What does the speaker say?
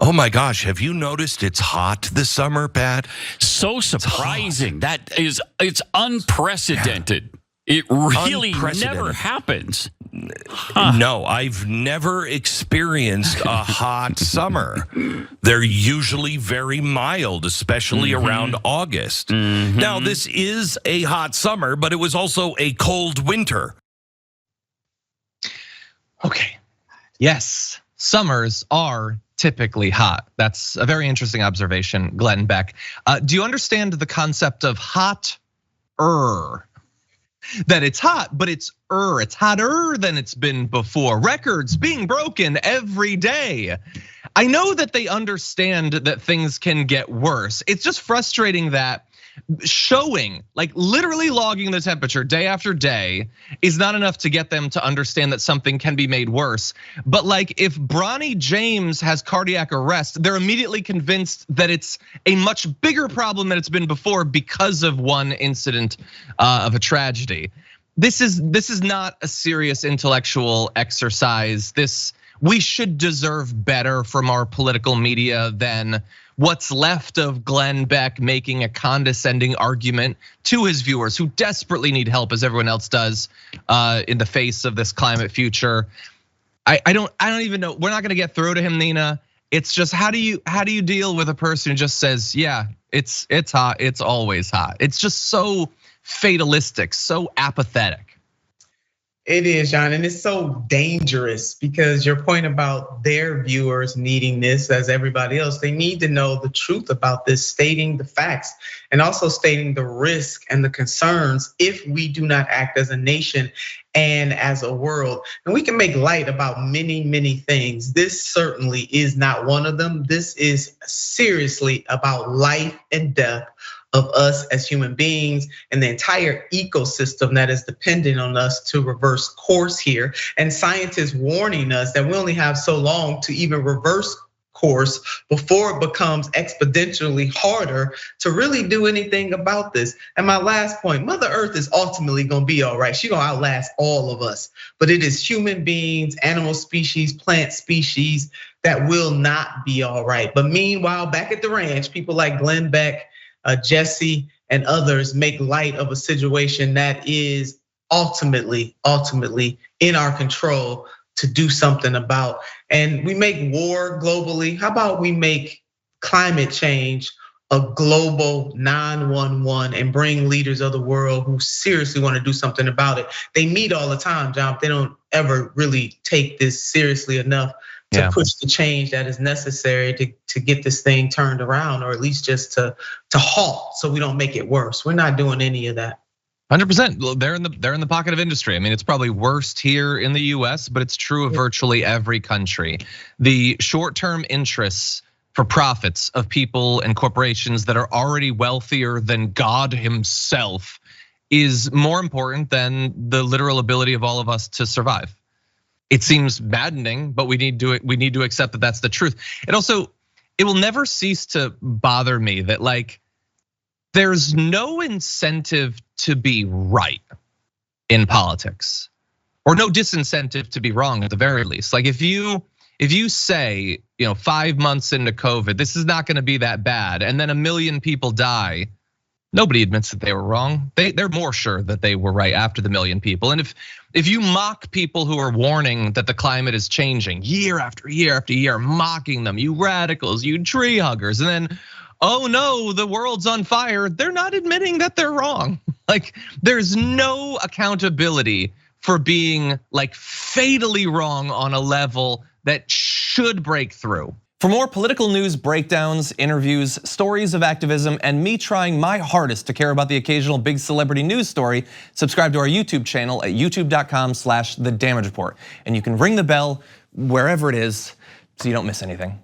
Oh my gosh, have you noticed it's hot this summer, Pat? So surprising. It's unprecedented. It really never happens. No, I've never experienced a hot summer. They're usually very mild, especially around August. Now, this is a hot summer, but it was also a cold winter. Okay. Yes, summers are typically hot. That's a very interesting observation, Glenn Beck. Do you understand the concept of hot-er? That it's hot, but it's hotter than it's been before. Records being broken every day. I know that they understand that things can get worse. It's just frustrating that showing, like literally logging the temperature day after day is not enough to get them to understand that something can be made worse. But like if Bronny James has cardiac arrest, they're immediately convinced that it's a much bigger problem than it's been before because of one incident of a tragedy. This is not a serious intellectual exercise. We should deserve better from our political media than what's left of Glenn Beck making a condescending argument to his viewers who desperately need help, as everyone else does, in the face of this climate future. I don't even know. We're not gonna get through to him, Nina. It's just how do you deal with a person who just says, yeah, it's hot, it's always hot. It's just so fatalistic, so apathetic. It is, John, and it's so dangerous because your point about their viewers needing this as everybody else, they need to know the truth about this, stating the facts and also stating the risk and the concerns if we do not act as a nation and as a world. And we can make light about many, many things. This certainly is not one of them. This is seriously about life and death of us as human beings and the entire ecosystem that is dependent on us to reverse course here. And scientists warning us that we only have so long to even reverse course before it becomes exponentially harder to really do anything about this. And my last point, Mother Earth is ultimately gonna be all right. She's gonna outlast all of us, but it is human beings, animal species, plant species that will not be all right. But meanwhile, back at the ranch, people like Glenn Beck, Jesse and others make light of a situation that is ultimately in our control to do something about. And we make war globally. How about we make climate change a global 911 and bring leaders of the world who seriously want to do something about it? They meet all the time, John, but they don't ever really take this seriously enough to push the change that is necessary to get this thing turned around, or at least just to halt so we don't make it worse. We're not doing any of that. 100%. They're in the pocket of industry. I mean, it's probably worst here in the US, but it's true of virtually every country. The short-term interests for profits of people and corporations that are already wealthier than God himself is more important than the literal ability of all of us to survive. It seems maddening, but we need to accept that that's the truth. It will never cease to bother me that like there's no incentive to be right in politics, or no disincentive to be wrong at the very least. Like if you say, 5 months into COVID, this is not gonna be that bad, and then 1 million people die, nobody admits that they were wrong. They're more sure that they were right after the 1 million people. And if you mock people who are warning that the climate is changing year after year after year, mocking them, you radicals, you tree huggers, and then, oh no, the world's on fire, they're not admitting that they're wrong. Like there's no accountability for being like fatally wrong on a level that should break through. For more political news breakdowns, interviews, stories of activism, and me trying my hardest to care about the occasional big celebrity news story, subscribe to our YouTube channel at youtube.com/The Damage Report. And you can ring the bell wherever it is so you don't miss anything.